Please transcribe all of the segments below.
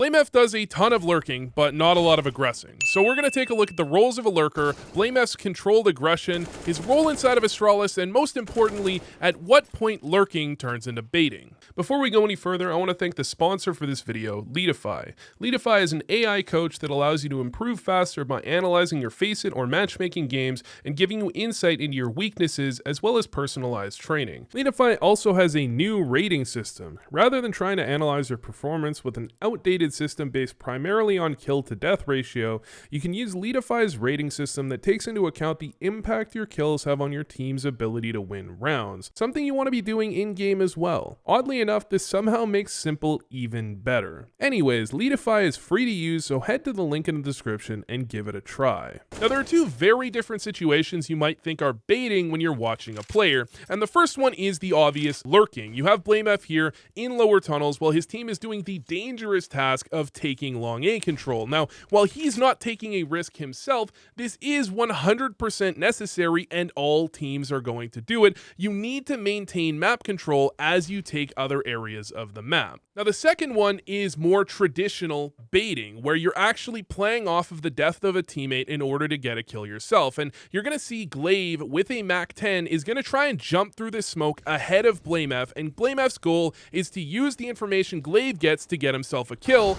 BlameF does a ton of lurking, but not a lot of aggressing. So we're going to take a look at the roles of a lurker, BlameF's controlled aggression, his role inside of Astralis, and most importantly, at what point lurking turns into baiting. Before we go any further, I want to thank the sponsor for this video, Leadify. Leadify is an AI coach that allows you to improve faster by analyzing your Face-It or matchmaking games and giving you insight into your weaknesses as well as personalized training. Leadify also has a new rating system. Rather than trying to analyze your performance with an outdated system based primarily on kill to death ratio, you can use Leadify's rating system that takes into account the impact your kills have on your team's ability to win rounds, something you want to be doing in-game as well. Oddly enough, this somehow makes simple even better. Anyways, Leadify is free to use, so head to the link in the description and give it a try. Now, there are two very different situations you might think are baiting when you're watching a player, and the first one is the obvious lurking. You have BlameF here in lower tunnels while his team is doing the dangerous task of taking long A control. Now, while he's not taking a risk himself, this is 100% necessary and all teams are going to do it. You need to maintain map control as you take other areas of the map. Now, the second one is more traditional baiting, where you're actually playing off of the death of a teammate in order to get a kill yourself. And you're going to see Gla1ve with a Mac 10 is going to try and jump through this smoke ahead of BlameF, and BlameF's goal is to use the information Gla1ve gets to get himself a kill,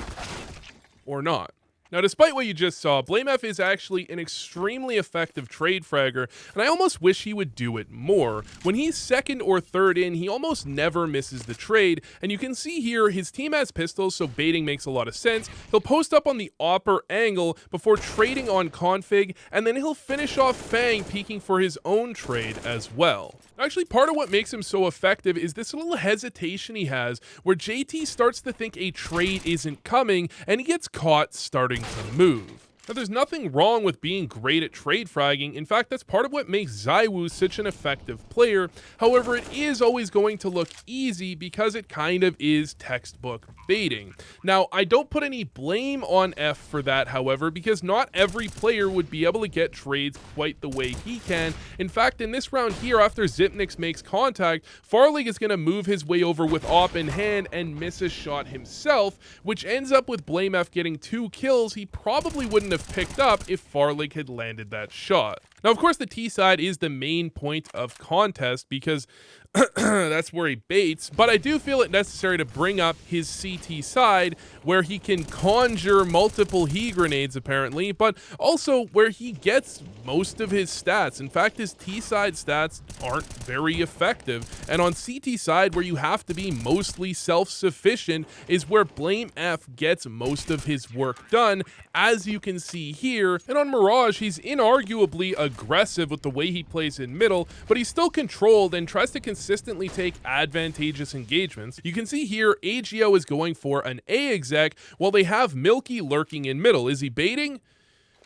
or not. Now, despite what you just saw, BlameF is actually an extremely effective trade fragger, and I almost wish he would do it more. When he's second or third in, he almost never misses the trade, and you can see here his team has pistols, so baiting makes a lot of sense. He'll post up on the upper angle before trading on config, and then he'll finish off Fang peeking for his own trade as well. Actually, part of what makes him so effective is this little hesitation he has where JT starts to think a trade isn't coming and he gets caught starting to move. Now, there's nothing wrong with being great at trade fragging. In fact, that's part of what makes csgo such an effective player. However, it is always going to look easy because it kind of is textbook baiting. Now, I don't put any blame on F for that, however, because not every player would be able to get trades quite the way he can. In fact, in this round here, after Xyp9x makes contact, Fragging is going to move his way over with AWP in hand and miss a shot himself, which ends up with BlameF getting 2 kills he probably wouldn't have picked up if Fragging had landed that shot. Now, of course, the T side is the main point of contest because that's where he baits, but I do feel it necessary to bring up his CT side where he can conjure multiple He grenades apparently, but also where he gets most of his stats. In fact, his T side stats aren't very effective, and on CT side where you have to be mostly self-sufficient is where BlameF gets most of his work done, as you can see here. And on Mirage, he's inarguably aggressive with the way he plays in middle, but he's still controlled and tries to consistently take advantageous engagements. You can see here AGO is going for an A exec while they have Milky lurking in middle. Is he baiting?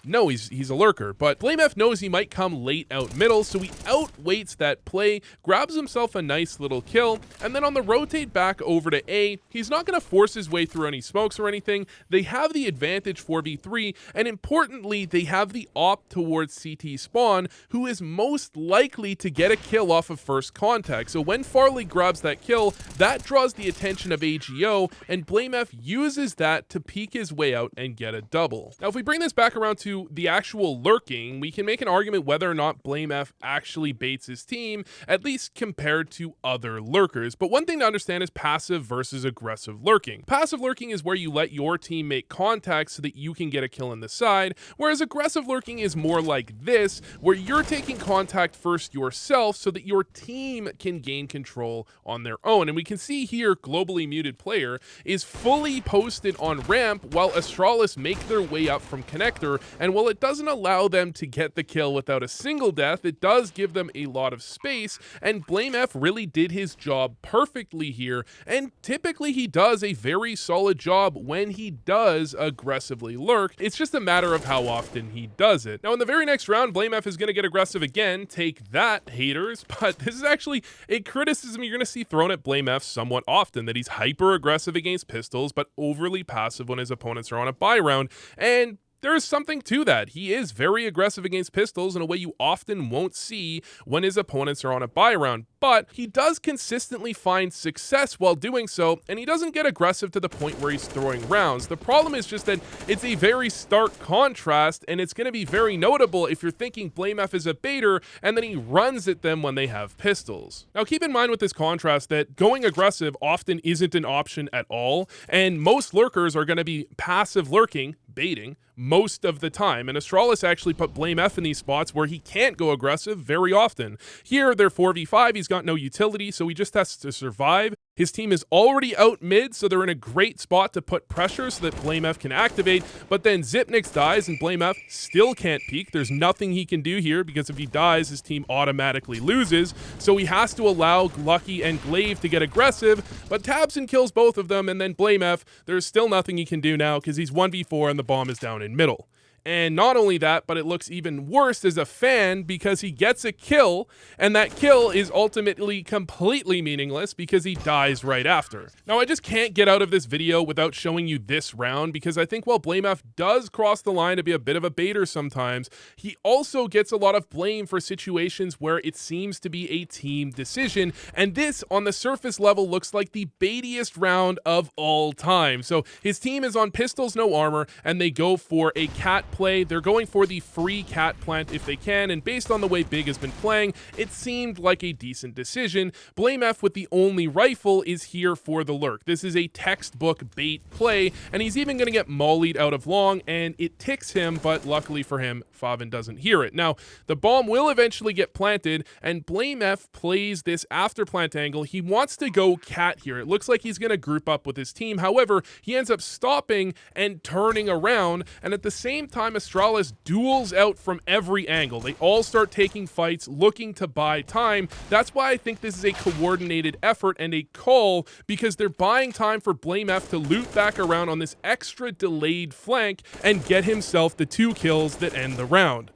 No, he's a lurker, but BlameF knows he might come late out middle, so he outwaits that play, grabs himself a nice little kill, and then on the rotate back over to A, he's not going to force his way through any smokes or anything. They have the advantage 4v3, and importantly, they have the op towards CT spawn, who is most likely to get a kill off of first contact. So when Farley grabs that kill, that draws the attention of AGO, and BlameF uses that to peek his way out and get a double. Now, if we bring this back around to the actual lurking, we can make an argument whether or not BlameF actually baits his team, at least compared to other lurkers. But one thing to understand is passive versus aggressive lurking. Passive lurking is where you let your team make contact so that you can get a kill in the side, whereas aggressive lurking is more like this, where you're taking contact first yourself so that your team can gain control on their own. And we can see here globally muted player is fully posted on ramp while Astralis make their way up from connector. And while it doesn't allow them to get the kill without a single death, it does give them a lot of space, and BlameF really did his job perfectly here, and typically he does a very solid job when he does aggressively lurk. It's just a matter of how often he does it. Now, in the very next round, BlameF is going to get aggressive again. Take that, haters. But this is actually a criticism you're going to see thrown at BlameF somewhat often, that he's hyper aggressive against pistols, but overly passive when his opponents are on a buy round. And there is something to that. He is very aggressive against pistols in a way you often won't see when his opponents are on a buy round. but he does consistently find success while doing so, and he doesn't get aggressive to the point where he's throwing rounds. The problem is just that it's a very stark contrast, and it's going to be very notable if you're thinking BlameF is a baiter, and then he runs at them when they have pistols. Now keep in mind with this contrast that going aggressive often isn't an option at all, and most lurkers are going to be passive lurking, baiting, most of the time, and Astralis actually put BlameF in these spots where he can't go aggressive very often. Here, they're 4v5, he's got no utility, so he just has to survive. His team is already out mid, so they're in a great spot to put pressure so that BlameF can activate, but then Xyp9x dies and BlameF still can't peek. There's nothing he can do here because if he dies, his team automatically loses, so he has to allow Lucky and Gla1ve to get aggressive, but tabseN kills both of them, and then BlameF, there's still nothing he can do now because he's 1v4 and the bomb is down in middle. And not only that, but it looks even worse as a fan because he gets a kill, and that kill is ultimately completely meaningless because he dies right after. Now, I just can't get out of this video without showing you this round because I think while BlameF does cross the line to be a bit of a baiter sometimes, he also gets a lot of blame for situations where it seems to be a team decision, and this, on the surface level, looks like the baitiest round of all time. So his team is on pistols, no armor, and they go for a cat play. They're going for the free cat plant if they can, and based on the way Big has been playing, it seemed like a decent decision. BlameF with the only rifle is here for the lurk. This is a textbook bait play, and he's even going to get mollied out of long, and it ticks him, but luckily for him, faveN doesn't hear it. Now, the bomb will eventually get planted, and BlameF plays this after plant angle. He wants to go cat here. It looks like he's going to group up with his team. However, he ends up stopping and turning around, and at the same time, Astralis duels out from every angle. They all start taking fights, looking to buy time. That's why I think this is a coordinated effort and a call, because they're buying time for BlameF to loop back around on this extra delayed flank and get himself the 2 kills that end the round.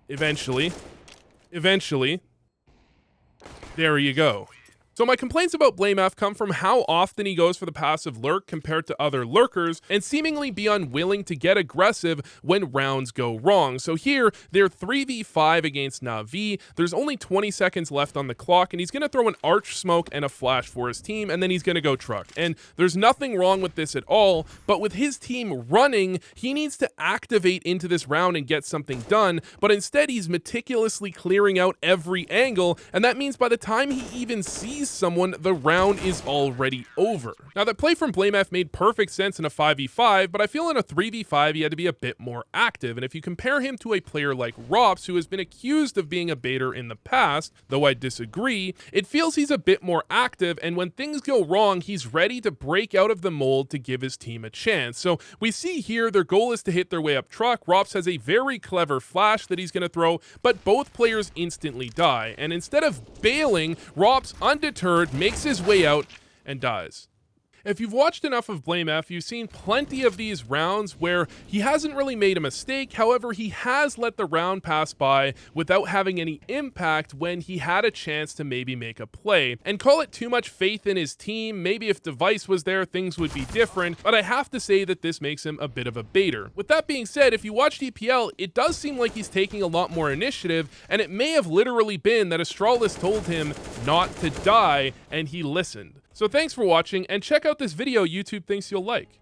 Eventually, there you go. So my complaints about BlameF come from how often he goes for the passive lurk compared to other lurkers, and seemingly be unwilling to get aggressive when rounds go wrong. So here, they're 3v5 against Gla1ve, there's only 20 seconds left on the clock, and he's going to throw an arch smoke and a flash for his team, and then he's going to go truck. And there's nothing wrong with this at all, but with his team running, he needs to activate into this round and get something done, but instead he's meticulously clearing out every angle, and that means by the time he even sees someone, the round is already over. Now, that play from BlameF made perfect sense in a 5v5, but I feel in a 3v5 he had to be a bit more active, and if you compare him to a player like ropz, who has been accused of being a baiter in the past, though I disagree, it feels he's a bit more active, and when things go wrong, he's ready to break out of the mold to give his team a chance. So we see here their goal is to hit their way up truck. ropz has a very clever flash that he's going to throw, but both players instantly die, and instead of bailing, ropz undeterred makes his way out and dies. If you've watched enough of BlameF, you've seen plenty of these rounds where he hasn't really made a mistake. However, he has let the round pass by without having any impact when he had a chance to maybe make a play. And call it too much faith in his team. Maybe if Device was there, things would be different, but I have to say that this makes him a bit of a baiter. With that being said, if you watch EPL, it does seem like he's taking a lot more initiative, and it may have literally been that Astralis told him not to die, and he listened. So thanks for watching, and check out this video YouTube thinks you'll like.